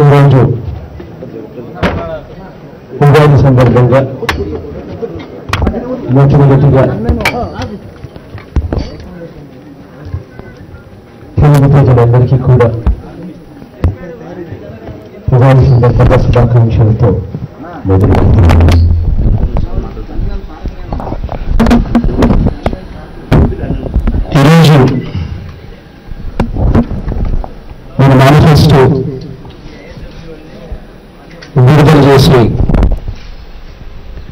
ఈరోజు ఉగాది సందర్భంగా మొట్టమొదటిగా తెలుగు ప్రజలందరికీ కూడా ఉగాది సందర్భంగా శుభాకాంక్షలతో మొదలుపెడుతున్నాను. ఈరోజు మన మేనిఫెస్టో విడుదల చేసే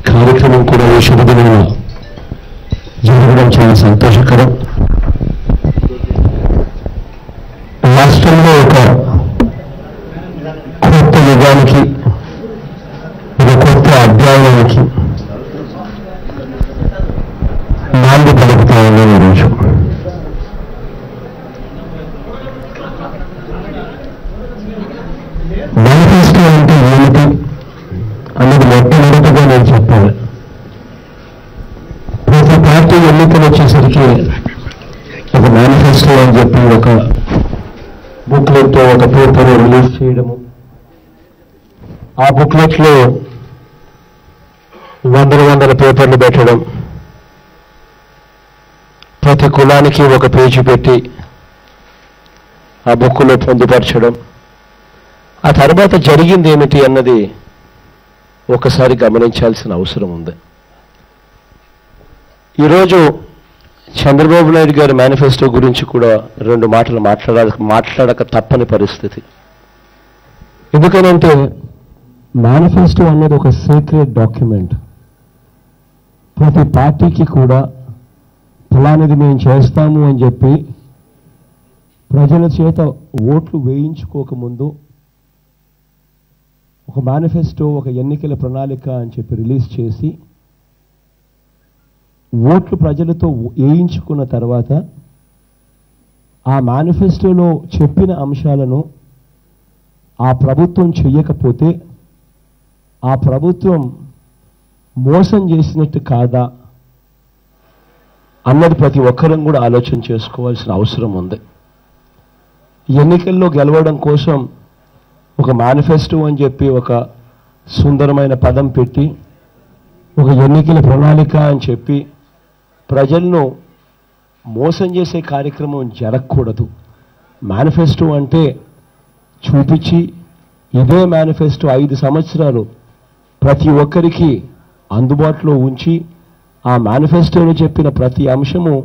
కార్యక్రమం కూడా ఈ శుభదినంలో జరగడం చాలా సంతోషకరం. రాష్ట్రంలో ఒక కొత్త యుగానికి, ఒక కొత్త అధ్యాయానికి నాంది పలుకుతామని ఈరోజు మేనిఫెస్టో అంటే ఏమిటి అన్నది మొట్టమొదటిగా నేను చెప్పాలి. ప్రతి పార్టీ ఎన్నికలు వచ్చేసరికి ఒక మేనిఫెస్టో అని చెప్పి ఒక బుక్లెట్, ఒక పేపర్ రిలీజ్ చేయడము, ఆ బుక్లెట్లో వందల పేపర్లు పెట్టడం, ప్రతి కులానికి ఒక పేజీ పెట్టి ఆ బుక్లో పొందుపరచడం, ఆ తర్వాత జరిగింది ఏమిటి అన్నది ఒకసారి గమనించాల్సిన అవసరం ఉంది. ఈరోజు చంద్రబాబు నాయుడు గారి మేనిఫెస్టో గురించి కూడా రెండు మాటలు మాట్లాడక తప్పని పరిస్థితి. ఎందుకనంటే మేనిఫెస్టో అన్నది ఒక సీక్రెట్ డాక్యుమెంట్. ప్రతి పార్టీకి కూడా ఫలానిది మేము చేస్తాము అని చెప్పి ప్రజల చేత ఓట్లు వేయించుకోకముందు ఒక మేనిఫెస్టో, ఒక ఎన్నికల ప్రణాళిక అని చెప్పి రిలీజ్ చేసి ఓట్లు ప్రజలతో వేయించుకున్న తర్వాత ఆ మేనిఫెస్టోలో చెప్పిన అంశాలను ఆ ప్రభుత్వం చెయ్యకపోతే ఆ ప్రభుత్వం మోసం చేసినట్టు కాదా అన్నది ప్రతి ఒక్కరం కూడా ఆలోచన చేసుకోవాల్సిన అవసరం ఉంది. ఎన్నికల్లో గెలవడం కోసం ఒక మేనిఫెస్టో అని చెప్పి ఒక సుందరమైన పదం పెట్టి ఒక ఎన్నికల ప్రణాళిక అని చెప్పి ప్రజలను మోసం చేసే కార్యక్రమం జరగకూడదు. మేనిఫెస్టో అంటే చూపించి ఇదే మేనిఫెస్టో 5 సంవత్సరాలు ప్రతి ఒక్కరికి అందుబాటులో ఉంచి ఆ మేనిఫెస్టోలో చెప్పిన ప్రతి అంశము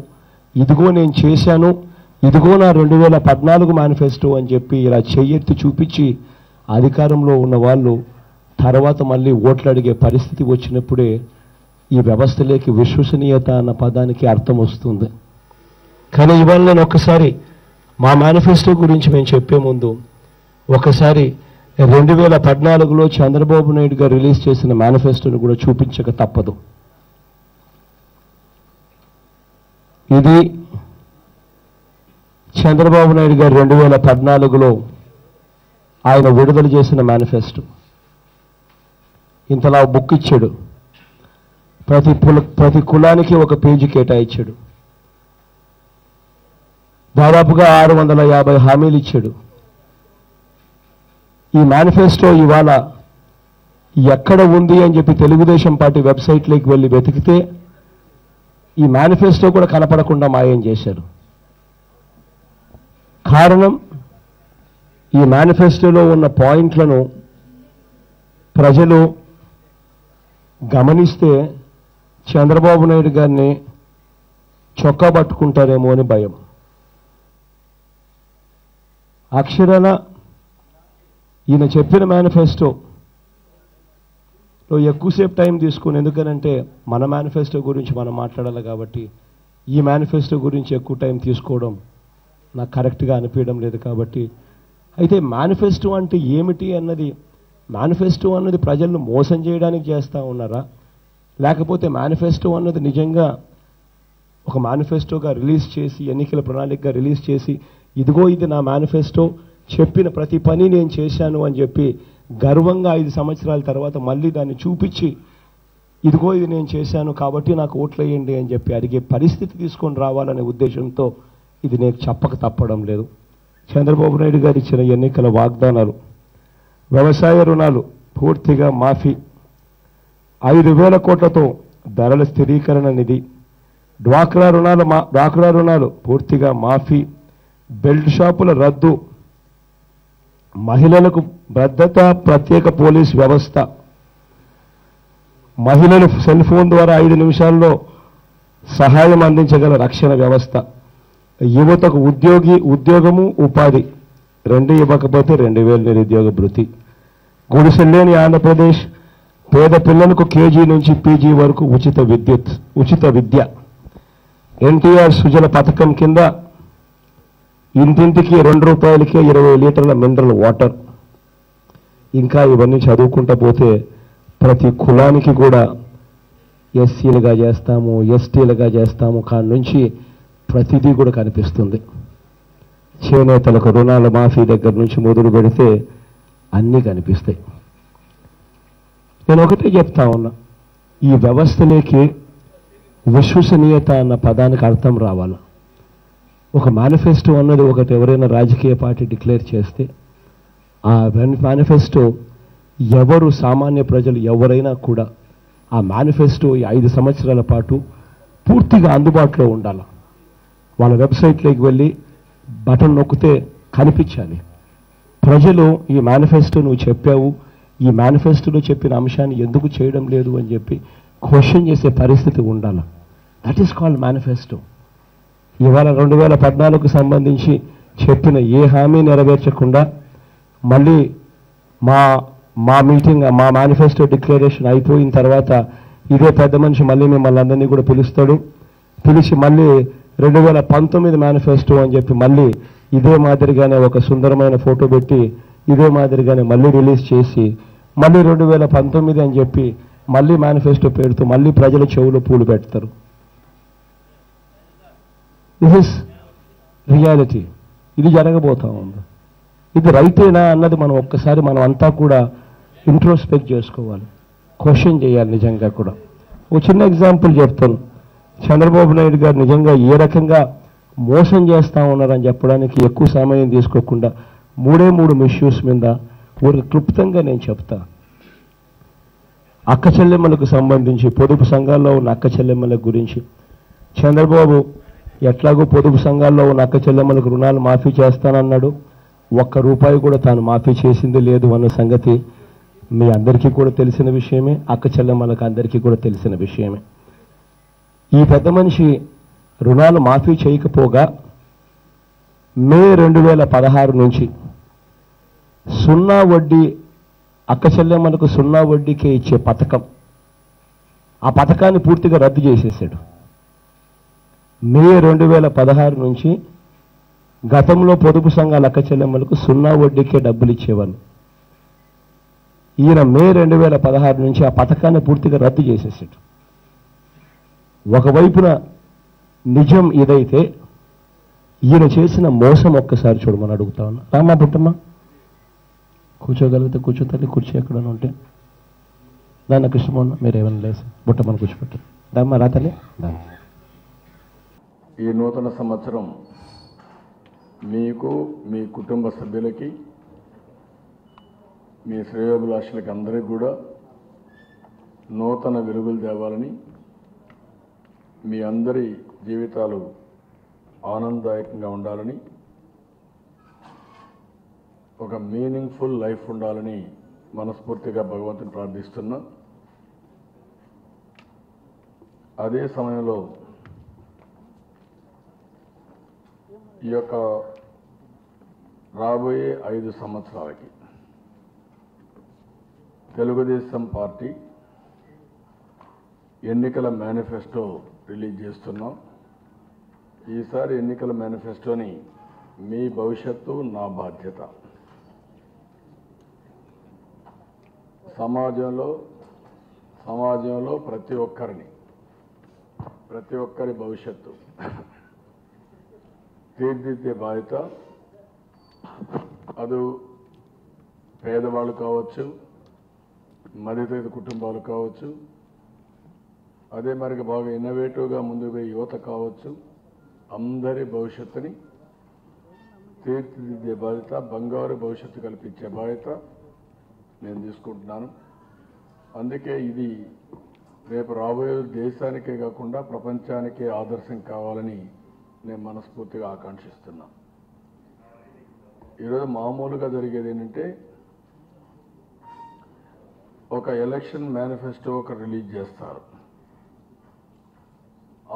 ఇదిగో నేను చేశాను, ఇదిగో నా 2014 మేనిఫెస్టో అని చెప్పి ఇలా చెయ్యెత్తి చూపించి అధికారంలో ఉన్న వాళ్ళు తర్వాత మళ్ళీ ఓట్లు అడిగే పరిస్థితి వచ్చినప్పుడే ఈ వ్యవస్థలోకి విశ్వసనీయత అన్న పదానికి అర్థం వస్తుంది. కానీ ఇవాళ నేను ఒక్కసారి మా మేనిఫెస్టో గురించి మేము చెప్పే ముందు ఒకసారి 2014లో చంద్రబాబు నాయుడు గారు రిలీజ్ చేసిన మేనిఫెస్టోను కూడా చూపించక తప్పదు. ఇది చంద్రబాబు నాయుడు గారు 2014లో ఆయన విడుదల చేసిన మేనిఫెస్టో. ఇంతలా బుక్ ఇచ్చాడు, ప్రతి కులానికి ఒక పేజీ కేటాయించాడు, దాదాపుగా 650 హామీలు ఇచ్చాడు. ఈ మేనిఫెస్టో ఇవాళ ఎక్కడ ఉంది అని చెప్పి తెలుగుదేశం పార్టీ వెబ్సైట్లోకి వెళ్ళి వెతికితే ఈ మేనిఫెస్టో కూడా కనపడకుండా మాయం చేశారు. కారణం, ఈ మేనిఫెస్టోలో ఉన్న పాయింట్లను ప్రజలు గమనిస్తే చంద్రబాబు నాయుడు గారిని చొక్కా పట్టుకుంటారేమో అని భయం. అక్షరాల ఈయన చెప్పిన మేనిఫెస్టోలో ఎక్కువసేపు టైం తీసుకుని, ఎందుకనంటే మన మేనిఫెస్టో గురించి మనం మాట్లాడాలి కాబట్టి ఈ మేనిఫెస్టో గురించి ఎక్కువ టైం తీసుకోవడం నాకు కరెక్ట్గా అనిపించడం లేదు. కాబట్టి అయితే మేనిఫెస్టో అంటే ఏమిటి అన్నది, మేనిఫెస్టో అన్నది ప్రజలను మోసం చేయడానికి చేస్తూ ఉన్నారా, లేకపోతే మేనిఫెస్టో అన్నది నిజంగా ఒక మేనిఫెస్టోగా రిలీజ్ చేసి, ఎన్నికల ప్రణాళికగా రిలీజ్ చేసి ఇదిగో ఇది నా మేనిఫెస్టో, చెప్పిన ప్రతి పని నేను చేశాను అని చెప్పి గర్వంగా 5 సంవత్సరాల తర్వాత మళ్ళీ దాన్ని చూపించి ఇదిగో ఇది నేను చేశాను కాబట్టి నాకు ఓట్లు వేయండి అని చెప్పి అడిగే పరిస్థితి తీసుకొని రావాలనే ఉద్దేశంతో ఇది నేను చెప్పక తప్పడం లేదు. చంద్రబాబు నాయుడు గారు ఇచ్చిన ఎన్నికల వాగ్దానాలు వ్యవసాయ రుణాలు పూర్తిగా మాఫీ, 5,000 కోట్లతో ధరల స్థిరీకరణ నిధి, డ్వాక్రా రుణాలు పూర్తిగా మాఫీ, బెల్ట్ షాపుల రద్దు, మహిళలకు భద్రత, ప్రత్యేక పోలీస్ వ్యవస్థ, మహిళలు సెల్ ఫోన్ ద్వారా 5 నిమిషాల్లో సహాయం అందించగల రక్షణ వ్యవస్థ, యువతకు ఉద్యోగము ఉపాధి 2 ఇవ్వకపోతే 2,000 నిరుద్యోగ భృతి, గుడిసెల్లేని ఆంధ్రప్రదేశ్, పేద పిల్లలకు కేజీ నుంచి పీజీ వరకు ఉచిత విద్య, ఎన్టీఆర్ సుజల పథకం కింద ఇంటింటికి ₹2కే 20 లీటర్ల మినరల్ వాటర్. ఇంకా ఇవన్నీ చదువుకుంటూ పోతే ప్రతి కులానికి కూడా ఎస్సీలుగా చేస్తాము, ఎస్టీలుగా చేస్తాము కాడి నుంచి ప్రతిదీ కూడా కనిపిస్తుంది. చేనేతలకు రుణాల మాఫీ దగ్గర నుంచి మొదలు పెడితే అన్నీ కనిపిస్తాయి. నేను ఒకటే చెప్తా ఉన్నా, ఈ వ్యవస్థలోకి విశ్వసనీయత అన్న పదానికి అర్థం రావాలి. ఒక మేనిఫెస్టో అన్నది ఒకటి ఎవరైనా రాజకీయ పార్టీ డిక్లేర్ చేస్తే ఆ మేనిఫెస్టో ఎవరు సామాన్య ప్రజలు ఎవరైనా కూడా ఆ మేనిఫెస్టో ఈ 5 సంవత్సరాల పాటు పూర్తిగా అందుబాటులో ఉండాలి. వాళ్ళ వెబ్సైట్లోకి వెళ్ళి బటన్ నొక్కితే కనిపించాలి. ప్రజలు ఈ మేనిఫెస్టో నువ్వు చెప్పావు, ఈ మేనిఫెస్టోలో చెప్పిన అంశాన్ని ఎందుకు చేయడం లేదు అని చెప్పి క్వశ్చన్ చేసే పరిస్థితి ఉండాలి. That is called manifesto. ఇవాళ 2014కు సంబంధించి చెప్పిన ఏ హామీ నెరవేర్చకుండా మళ్ళీ మా మీటింగ్, మా మేనిఫెస్టో డిక్లరేషన్ అయిపోయిన తర్వాత ఇదే పెద్ద మనిషి మళ్ళీ మిమ్మల్ని అందరినీ కూడా పిలిచి మళ్ళీ 2019 మేనిఫెస్టో అని చెప్పి మళ్ళీ ఇదే మాదిరిగానే ఒక సుందరమైన ఫోటో పెట్టి ఇదే మాదిరిగానే మళ్ళీ రిలీజ్ చేసి మళ్ళీ 2019 అని చెప్పి మళ్ళీ మేనిఫెస్టో పెడుతూ మళ్ళీ ప్రజల చెవులో పూలు పెడతారు. This is reality. ఇది జరగబోతా ఉంది. ఇది రైటేనా అన్నది మనం అంతా కూడా ఇంట్రోస్పెక్ట్ చేసుకోవాలి, క్వశ్చన్ చేయాలి. నిజంగా కూడా ఒక చిన్న ఎగ్జాంపుల్ చెప్తాను. చంద్రబాబు నాయుడు గారు నిజంగా ఏ రకంగా మోసం చేస్తా ఉన్నారని చెప్పడానికి ఎక్కువ సమయం తీసుకోకుండా 3 ఇష్యూస్ మీద ఒక క్లుప్తంగా నేను చెప్తా. అక్క చెల్లెమ్మలకు సంబంధించి పొదుపు సంఘాల్లో ఉన్న అక్క చెల్లెమ్మల గురించి చంద్రబాబు ఎట్లాగో పొదుపు సంఘాల్లో ఉన్న అక్క చెల్లెమ్మలకు రుణాలు మాఫీ చేస్తానన్నాడు. ₹1 కూడా తాను మాఫీ చేసింది లేదు అన్న సంగతి మీ అందరికీ కూడా తెలిసిన విషయమే, అక్క చెల్లెమ్మలకు అందరికీ కూడా తెలిసిన విషయమే. ఈ పెద్ద మనిషి రుణాలు మాఫీ చేయకపోగా మే 2016 నుంచి 0 వడ్డీ అక్క చెల్లెమ్మలకు 0 వడ్డీకే ఇచ్చే పథకం, ఆ పథకాన్ని పూర్తిగా రద్దు చేసేసాడు. మే 2016 నుంచి గతంలో పొదుపు సంఘాల అక్క చెల్లెమ్మలకు 0 వడ్డీకే డబ్బులు ఇచ్చేవాళ్ళు. ఈయన మే 2016 నుంచి ఆ పథకాన్ని పూర్తిగా రద్దు చేసేసాడు. ఒకవైపున నిజం ఇదైతే ఈయన చేసిన మోసం ఒక్కసారి చూడమని అడుగుతా ఉన్నా. రామ్మా పుట్టమ్మా, కూర్చోగలిగితే కూర్చోతల్లి, కుర్చీ ఎక్కడైనా ఉంటే దాన్ని కృష్ణమోహన్ మీరు ఏమైనా లేసి బుట్టమని కూర్చోపెట్టారు. దామ్మా రాతలే. ఈ నూతన సంవత్సరం మీకు, మీ కుటుంబ సభ్యులకి, మీ శ్రేయోభిలాషులకి అందరికీ కూడా నూతన వెలుగులు తేవాలని, మీ అందరి జీవితాలు ఆనందదాయకంగా ఉండాలని, ఒక మీనింగ్ఫుల్ లైఫ్ ఉండాలని మనస్ఫూర్తిగా భగవంతుని ప్రార్థిస్తున్నా. అదే సమయంలో ఈ యొక్క రాబోయే 5 సంవత్సరాలకి తెలుగుదేశం పార్టీ ఎన్నికల మేనిఫెస్టో రిలీజ్ చేస్తున్నాం. ఈసారి ఎన్నికల మేనిఫెస్టోని మీ భవిష్యత్తు నా బాధ్యత, సమాజంలో ప్రతి ఒక్కరి భవిష్యత్తు తీర్చిదిద్దే బాధ్యత. అది పేదవాళ్ళు కావచ్చు, మధ్యతరగతి కుటుంబాలు కావచ్చు, అదే మరికి బాగా ఇన్నోవేటివ్గా ముందుకు పోయే యువత కావచ్చు, అందరి భవిష్యత్తుని తీర్చిదిద్దే బాధ్యత, బంగారు భవిష్యత్తు కల్పించే బాధ్యత నేను తీసుకుంటున్నాను. అందుకే ఇది రేపు రాబోయే దేశానికే కాకుండా ప్రపంచానికే ఆదర్శం కావాలని నేను మనస్ఫూర్తిగా ఆకాంక్షిస్తున్నా. ఈరోజు మామూలుగా జరిగేది ఏంటంటే ఒక ఎలక్షన్ మేనిఫెస్టో రిలీజ్ చేస్తారు.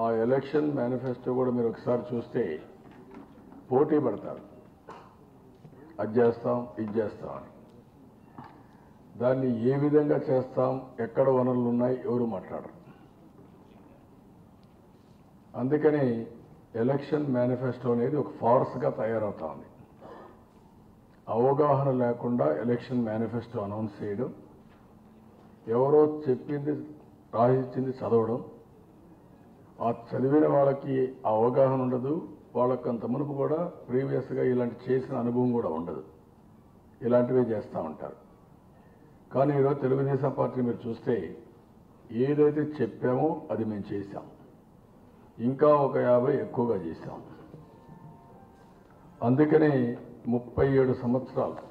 ఆ ఎలక్షన్ మేనిఫెస్టో కూడా మీరు ఒకసారి చూస్తే పోటీ పడతారు, అది చేస్తాం ఇది చేస్తాం అని. దాన్ని ఏ విధంగా చేస్తాం, ఎక్కడ వనరులు ఉన్నాయి, ఎవరు మాట్లాడరు. అందుకని ఎలక్షన్ మేనిఫెస్టో అనేది ఒక ఫార్స్గా తయారవుతా ఉంది. అవగాహన లేకుండా ఎలక్షన్ మేనిఫెస్టో అనౌన్స్ చేయడం, ఎవరో చెప్పింది రాయించింది చదవడం, ఆ చదివిన వాళ్ళకి అవగాహన ఉండదు, వాళ్ళకి అంత మునుపు కూడా ప్రీవియస్గా ఇలాంటి చేసిన అనుభవం కూడా ఉండదు, ఇలాంటివే చేస్తూ ఉంటారు. కానీ ఈరోజు తెలుగుదేశం పార్టీ మీరు చూస్తే ఏదైతే చెప్పామో అది మేము చేశాం, ఇంకా ఒక 50 ఎక్కువగా చేశాం. అందుకని 37 సంవత్సరాలు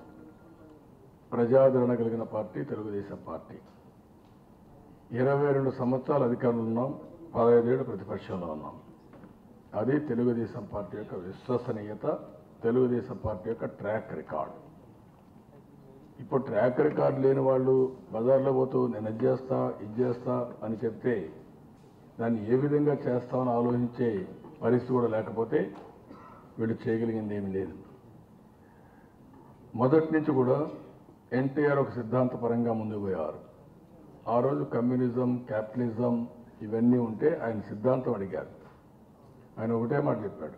ప్రజాదరణ కలిగిన పార్టీ తెలుగుదేశం పార్టీ. 22 సంవత్సరాలు అధికారంలో ఉన్నాం, 15 ఏళ్ళు ప్రతిపక్షంలో ఉన్నాం. అది తెలుగుదేశం పార్టీ యొక్క విశ్వసనీయత, తెలుగుదేశం పార్టీ యొక్క ట్రాక్ రికార్డ్. ఇప్పుడు ట్రాక్ రికార్డ్ లేని వాళ్ళు బజార్లో పోతూ నేను అది చేస్తా ఇది చేస్తా అని చెప్తే దాన్ని ఏ విధంగా చేస్తామని ఆలోచించే పరిస్థితి కూడా లేకపోతే వీళ్ళు చేయగలిగింది ఏమీ లేదు. మొదటి నుంచి కూడా ఎన్టీఆర్ ఒక సిద్ధాంతపరంగా ముందుకు పోయారు. ఆ రోజు కమ్యూనిజం, క్యాపిటలిజం ఇవన్నీ ఉంటే ఆయన సిద్ధాంతం అడిగారు. ఆయన ఒకటే మాట చెప్పాడు,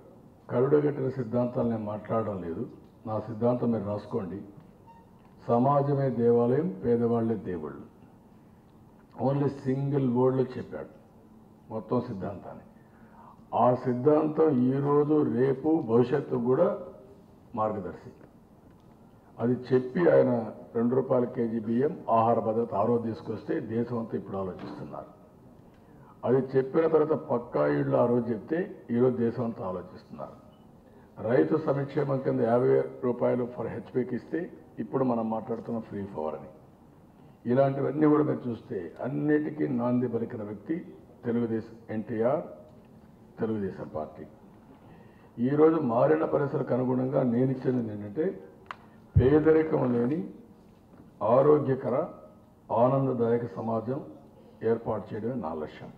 కరుడుగట్టిన సిద్ధాంతాలు నేను మాట్లాడడం లేదు, నా సిద్ధాంతం మీరు రాసుకోండి. సమాజమే దేవాలయం, పేదవాళ్లే దేవుళ్ళు. ఓన్లీ సింగిల్ వర్డ్లో చెప్పాడు మొత్తం సిద్ధాంతాన్ని. ఆ సిద్ధాంతం ఈరోజు రేపు భవిష్యత్తు కూడా మార్గదర్శి. అది చెప్పి ఆయన 2 రూపాయల కేజీ బియ్యం ఆహార భద్రత ఆ రోజు తీసుకొస్తే దేశం అంతా ఇప్పుడు ఆలోచిస్తున్నారు. అది చెప్పిన తర్వాత పక్కా ఇళ్ళు ఆ రోజు చెప్తే ఈరోజు దేశం అంతా ఆలోచిస్తున్నారు. రైతు సంక్షేమం కింద 50 రూపాయలు ఫర్ హెచ్పికి ఇస్తే ఇప్పుడు మనం మాట్లాడుతున్న ఫ్రీ పవర్ అని. ఇలాంటివన్నీ కూడా మీరు చూస్తే అన్నిటికీ నాంది పలికిన వ్యక్తి తెలుగుదేశం ఎన్టీఆర్, తెలుగుదేశం పార్టీ. ఈరోజు మారిన పరిస్థితులకు అనుగుణంగా నేను ఇచ్చింది ఏంటంటే పేదరికం లేని ఆరోగ్యకర ఆనందదాయక సమాజం ఏర్పాటు చేయడమే నా లక్ష్యం.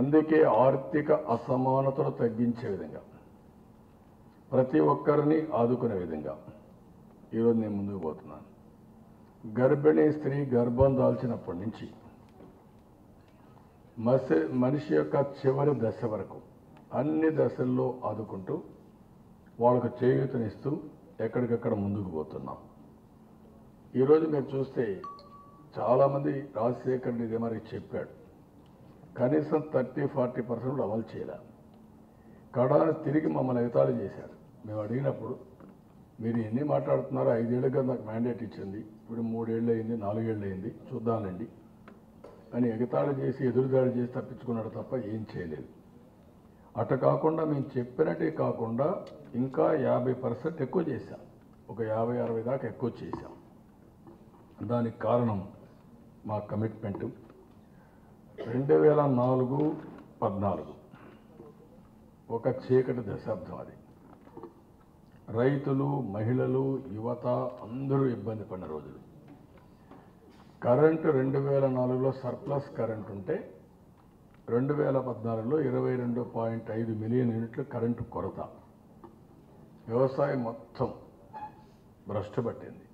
అందుకే ఆర్థిక అసమానతలు తగ్గించే విధంగా, ప్రతి ఒక్కరిని ఆదుకునే విధంగా ఈరోజు నేను ముందుకు పోతున్నాను. గర్భిణీ స్త్రీ గర్భం దాల్చినప్పటి నుంచి మనిషి యొక్క చివరి దశ వరకు అన్ని దశల్లో ఆదుకుంటూ వాళ్ళకు చేయూతనిస్తూ ఎక్కడికక్కడ ముందుకు పోతున్నాం. ఈరోజు మీరు చూస్తే చాలామంది రాజశేఖర్ ఇదే మరి చెప్పాడు, కనీసం 30-40% అమలు చేయలే. కడాను తిరిగి మమ్మల్ని ఎగతాళి చేశారు. మేము అడిగినప్పుడు మీరు ఎన్ని మాట్లాడుతున్నారో, 5 ఏళ్ళుగా నాకు మ్యాండేట్ ఇచ్చింది, ఇప్పుడు 3 ఏళ్ళు అయింది, 4 ఏళ్ళు అయింది, చూద్దామండి అని ఎగతాళి చేసి ఎదురుదాడి చేసి తప్పించుకున్నాడు తప్ప ఏం చేయలేదు. అటు కాకుండా మేము చెప్పినట్టే కాకుండా ఇంకా 50% ఎక్కువ చేశాం, ఒక 50-60 దాకా ఎక్కువ చేశాం. దానికి కారణం మా కమిట్మెంటు. 2004-14 ఒక చీకటి దశాబ్దం. అది రైతులు, మహిళలు, యువత అందరూ ఇబ్బంది పడిన రోజులు. కరెంటు 2004లో సర్ప్లస్ కరెంట్ ఉంటే 2014లో 22.5 మిలియన్ యూనిట్లు కరెంటు కొరత. వ్యవసాయం మొత్తం భ్రష్టు పట్టింది.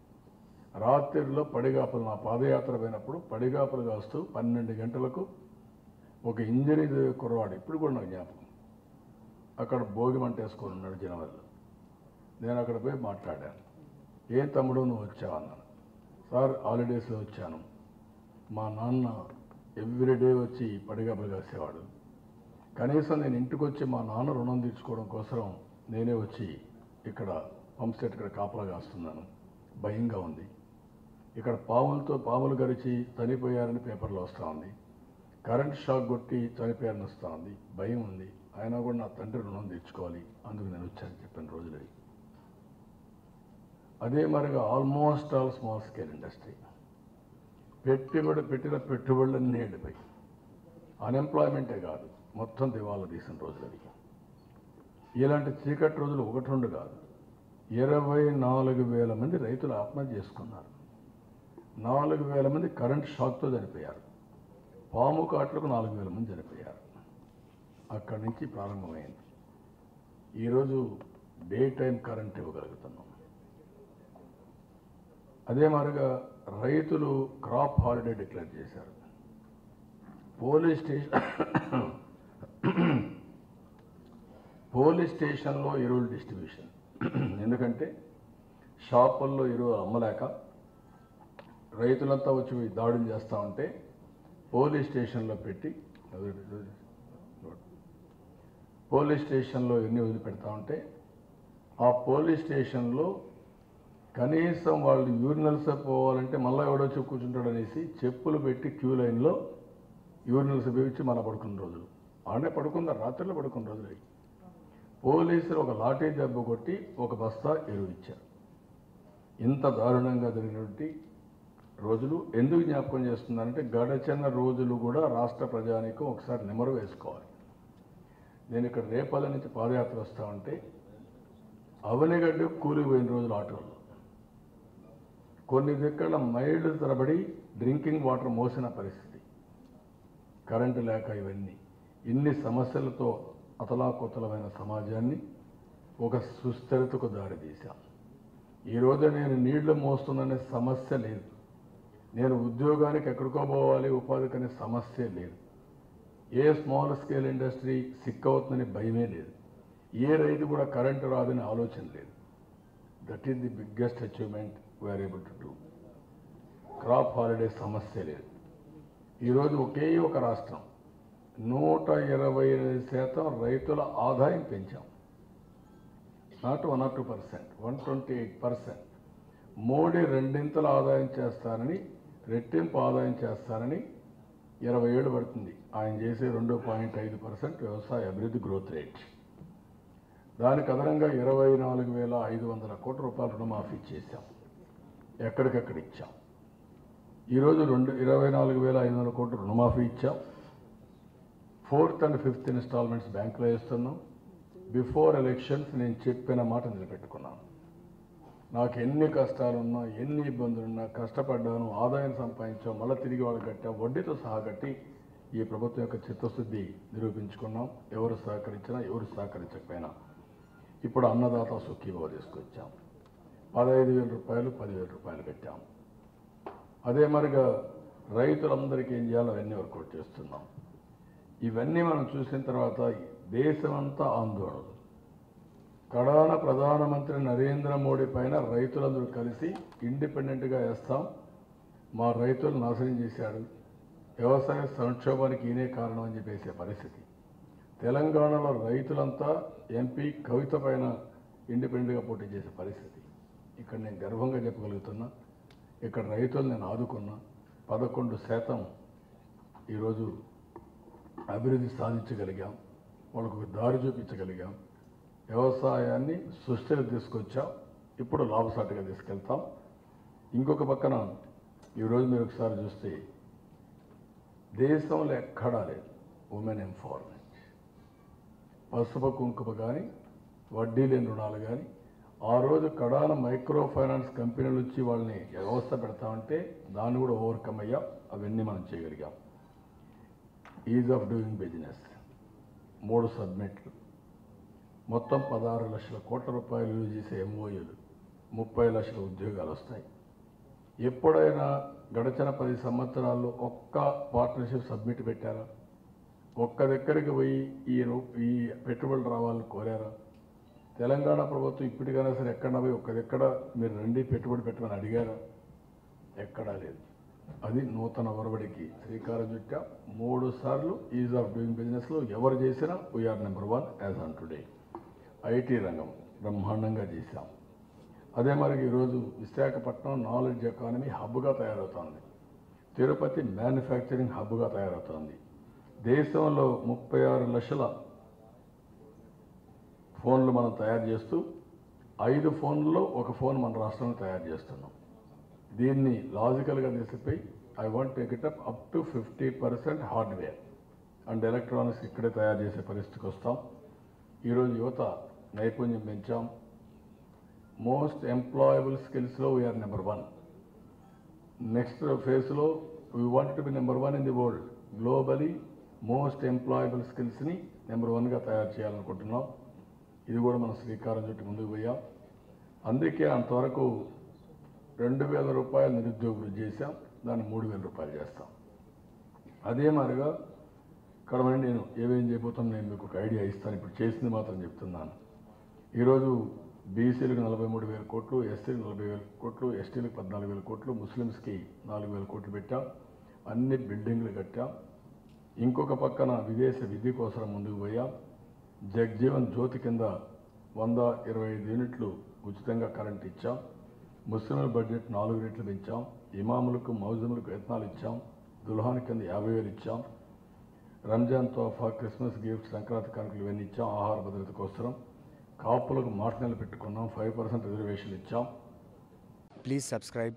రాత్రిలో పడిగాపులు, నా పాదయాత్ర పోయినప్పుడు పడిగాపులు కాస్తూ 12 గంటలకు ఒక ఇంజనీర్ కుర్రవాడు, ఇప్పుడు కూడా నాకు జ్ఞాపకం, అక్కడ భోగి మంట వేసుకొని ఉన్నాడు జనవరిలో. నేను అక్కడ పోయి మాట్లాడాను. ఏం తమ్ముడు నువ్వు వచ్చావన్నాను. సార్ హాలిడేస్లో వచ్చాను, మా నాన్న ఎవ్రీడే వచ్చి పడిగాపులు కాసేవాడు, కనీసం నేను ఇంటికి వచ్చి మా నాన్న రుణం తీర్చుకోవడం కోసం నేనే వచ్చి ఇక్కడ పంప్ సెట్ ఇక్కడ కాపలా కాస్తున్నాను, భయంగా ఉంది. ఇక్కడ పాములు గరిచి చనిపోయారని పేపర్లో వస్తూ ఉంది, కరెంట్ షాక్ కొట్టి చనిపోయారని వస్తూ ఉంది, భయం ఉంది. అయినా కూడా నా తండ్రి రుణం తీర్చుకోవాలి, అందుకు నేను వచ్చాను చెప్పిన రోజులు. అదే మరిగా almost all small scale industry పెట్టిన పెట్టుబడులన్నీ వెళ్ళిపోయి అన్ఎంప్లాయ్మెంటే కాదు మొత్తం దివాలా తీసిన రోజులు అవి. ఇలాంటి చీకటి రోజులు ఒకటి రెండు కాదు, 24,000 మంది రైతులు ఆత్మహత్య చేసుకున్నారు. 4,000 మంది కరెంట్ షాక్తో చనిపోయారు. పాము కాట్లకు 4,000 మంది చనిపోయారు. అక్కడి నుంచి ప్రారంభమైంది. ఈరోజు డే టైం కరెంట్ ఇవ్వగలుగుతున్నాం. అదే మాదిరిగా రైతులు క్రాప్ హాలిడే డిక్లేర్ చేశారు. పోలీస్ స్టేషన్లో ఎరువుల డిస్ట్రిబ్యూషన్. ఎందుకంటే షాపుల్లో ఎరువులు అమ్మలేక రైతులంతా వచ్చి దాడులు చేస్తూ ఉంటే పోలీస్ స్టేషన్లో పెట్టి పోలీస్ స్టేషన్లో ఎన్ని వదిలిపెడతా ఉంటే ఆ పోలీస్ స్టేషన్లో కనీసం వాళ్ళు యూరినల్స్ పోవాలంటే మళ్ళీ ఎవడొచ్చి కూర్చుంటాడు అనేసి చెప్పులు పెట్టి క్యూ లైన్లో యూరినల్స్ ఉపయోగించి మళ్ళీ పడుకున్న రోజులు. ఆడే పడుకున్నారు, రాత్రిలో పడుకున్న రోజులు. పోలీసులు ఒక లాఠీ దెబ్బ కొట్టి ఒక బస్తా ఎరువు ఇచ్చారు. ఇంత దారుణంగా జరిగినటువంటి రోజులు ఎందుకు జ్ఞాపకం చేస్తున్నానంటే గడచిన రోజులు కూడా రాష్ట్ర ప్రజానికి ఒకసారి నెమరు వేసుకోవాలి. నేను ఇక్కడ రేపల్లి నుంచి పాదయాత్ర వస్తూ ఉంటే అవనిగడ్డ కూలిపోయిన రోజులు ఆటోల్లో, కొన్ని దగ్గర మైళ్ళు తరబడి డ్రింకింగ్ వాటర్ మోసిన పరిస్థితి, కరెంటు లేక ఇవన్నీ ఇన్ని సమస్యలతో అతలాకుతలమైన సమాజాన్ని ఒక సుస్థిరతకు దారితీశాం. ఈరోజు నేను నీళ్లు మోస్తున్ననే సమస్య లేదు, నేను ఉద్యోగానికి ఎక్కడికో పోవాలి ఉపాధికి అనే సమస్య లేదు, ఏ స్మాల్ స్కేల్ ఇండస్ట్రీ సిక్ అవుతుందని భయమే లేదు, ఏ రైతు కూడా కరెంటు రాదని ఆలోచన లేదు. That is the biggest achievement we are able to do. Crop holiday సమస్య లేదు. ఈరోజు ఒకే ఒక రాష్ట్రం 125% రైతుల ఆదాయం పెంచాం. Not 1 or 2%, 128%. మోడీ రెండింతల ఆదాయం చేస్తానని, రెట్టింపు ఆదాయం చేస్తానని 20 ఏళ్ళు పడుతుంది. ఆయన చేసే 2.5% వ్యవసాయ అభివృద్ధి గ్రోత్ రేట్. దానికి అదనంగా 24,500 కోట్ల రూపాయలు రుణమాఫీ చేశాం, ఎక్కడికక్కడ ఇచ్చాం. ఈరోజు 24,500 కోట్ల రుణమాఫీ ఇచ్చాం. 4th and 5th ఇన్స్టాల్మెంట్స్ బ్యాంకులో వేస్తున్నాం. బిఫోర్ ఎలక్షన్స్ నేను చెప్పిన మాట నిలబెట్టుకున్నాను. నాకు ఎన్ని కష్టాలున్నా, ఎన్ని ఇబ్బందులున్నా కష్టపడ్డాను, ఆదాయం సంపాదించాం, మళ్ళీ తిరిగి వాళ్ళకి కట్టాం, వడ్డీతో సహా కట్టి ఈ ప్రభుత్వం యొక్క చిత్తశుద్ధి నిరూపించుకున్నాం. ఎవరు సహకరించినా ఎవరు సహకరించకపోయినా. ఇప్పుడు అన్నదాత సుఖీభవ తీసుకొచ్చాం. 15,000 రూపాయలు 10,000 రూపాయలు కట్టాం. అదే మరిగా రైతులందరికీ ఏం చేయాలో అవన్నీ వర్కౌట్ చేస్తున్నాం. ఇవన్నీ మనం చూసిన తర్వాత దేశమంతా ఆందోళన. కడాన ప్రధానమంత్రి నరేంద్ర మోడీ పైన రైతులందరూ కలిసి ఇండిపెండెంట్గా వేస్తాం, మా రైతులు నాశనం చేశాడు, వ్యవసాయ సంక్షోభానికి ఈయనే కారణం అని చెప్పేసే పరిస్థితి. తెలంగాణలో రైతులంతా ఎంపీ కవిత పైన ఇండిపెండెంట్గా పోటీ చేసే పరిస్థితి. ఇక్కడ నేను గర్వంగా చెప్పగలుగుతున్నా, ఇక్కడ రైతులు నేను ఆదుకున్నా. 11% ఈరోజు అభివృద్ధి సాధించగలిగాం, వాళ్ళకు ఒక దారి చూపించగలిగాం, వ్యవసాయాన్ని సుస్థిర తీసుకొచ్చాం, ఇప్పుడు లాభసాటిగా తీసుకెళ్తాం. ఇంకొక పక్కన ఈరోజు మీరు ఒకసారి చూస్తే దేశంలో ఎక్కడా లేదు ఉమెన్ ఎంపవర్మెంట్. పసుపు కుంకుమ కానీ, వడ్డీ లేని రుణాలు కానీ, ఆ రోజు కడాన మైక్రో ఫైనాన్స్ కంపెనీలు వచ్చి వాళ్ళని వ్యవస్థ పెడతామంటే దాన్ని కూడా ఓవర్కమ్ అయ్యాం. అవన్నీ మనం చేయగలిగాం. ఈజ్ ఆఫ్ డూయింగ్ బిజినెస్ 3 సబ్మిట్లు, మొత్తం 16 లక్షల కోట్ల రూపాయలు యూజ్ చేసే ఎంఓయూలు, 30 లక్షల ఉద్యోగాలు వస్తాయి. ఎప్పుడైనా గడిచిన 10 సంవత్సరాల్లో ఒక్క పార్ట్నర్షిప్ సబ్మిట్ పెట్టారా? ఒక్క దగ్గరికి పోయి ఈ పెట్టుబడులు రావాలని కోరారా? తెలంగాణ ప్రభుత్వం ఇప్పటికైనా సరే ఎక్కడన్నా పోయి ఒక్కదెక్కడ మీరు రండి పెట్టుబడి పెట్టమని అడిగారా? ఎక్కడా లేదు. అది నూతన ఒరబడికి శ్రీకారం చుట్టాం. 3 సార్లు ఈజ్ ఆఫ్ డూయింగ్ బిజినెస్లో ఎవరు చేసినా we are number 1 as on today. IT రంగం బ్రహ్మాండంగా చేశాం. అదే మరి ఈరోజు విశాఖపట్నం నాలెడ్జ్ ఎకానమీ హబ్గా తయారవుతోంది. తిరుపతి మ్యానుఫ్యాక్చరింగ్ హబ్గా తయారవుతోంది. దేశంలో 36 లక్షల ఫోన్లు మనం తయారు చేస్తూ 5 ఫోన్లలో ఒక ఫోన్ మన రాష్ట్రంలో తయారు చేస్తున్నాం. దీన్ని లాజికల్గా తీసుకుపోయి I want take it up to 50% hardware and electronics ఇక్కడే తయారు చేసే పరిస్థితికి వస్తాం. ఈరోజు యువత నైపుణ్యం పెంచాం. మోస్ట్ ఎంప్లాయబుల్ స్కిల్స్లో వీఆర్ నెంబర్ 1. నెక్స్ట్ ఫేజ్లో we want to be number 1 in the world. Globally most employable స్కిల్స్ని నెంబర్ 1గా తయారు చేయాలనుకుంటున్నాం. ఇది కూడా మనం శ్రీకారం చుట్టి ముందుకు పోయాం. అందుకే అంతవరకు 2,000 రూపాయలు నిరుద్యోగ వృద్ధి చేశాం. దాన్ని 3,000 రూపాయలు చేస్తాం. అదే మాదిరిగా ఇక్కడ నేను ఏమేం చేయబోతాను నేను మీకు ఒక ఐడియా ఇస్తాను. ఇప్పుడు చేసింది మాత్రం చెప్తున్నాను. ఈరోజు బీసీలకు 43,000 కోట్లు, ఎస్సీలకు 40,000 కోట్లు, ఎస్టీలకు 14,000 కోట్లు, ముస్లిమ్స్కి 4,000 కోట్లు పెట్టాం. అన్ని బిల్డింగ్లు కట్టాం. ఇంకొక పక్కన విదేశ విద్య కోసం ముందుకు పోయాం. జగ్జీవన్ జ్యోతి కింద 125 యూనిట్లు ఉచితంగా కరెంట్ ఇచ్చాం. ముస్లింల బడ్జెట్ 4 రెట్లు పెంచాం. ఇమాములకు మౌజములకు యత్నాలు ఇచ్చాం. దుల్హాన్ కింద 50,000 ఇచ్చాం. రంజాన్ తోఫా, క్రిస్మస్ గిఫ్ట్, సంక్రాంతి కానుకలు ఇవన్నీ ఇచ్చాం. ఆహార భద్రత కోసం కాపులకు మాటనెలు పెట్టుకున్నాం. 5% రిజర్వేషన్ ఇచ్చాం. Please subscribe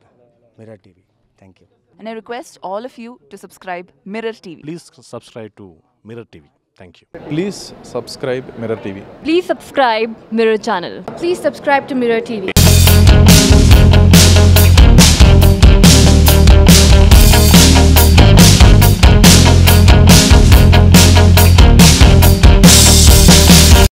Mirror TV. Thank you. And I request all of you to subscribe Mirror TV. Please subscribe to Mirror TV. Thank you. Please subscribe Mirror TV. Please subscribe Mirror channel. Please subscribe to Mirror TV.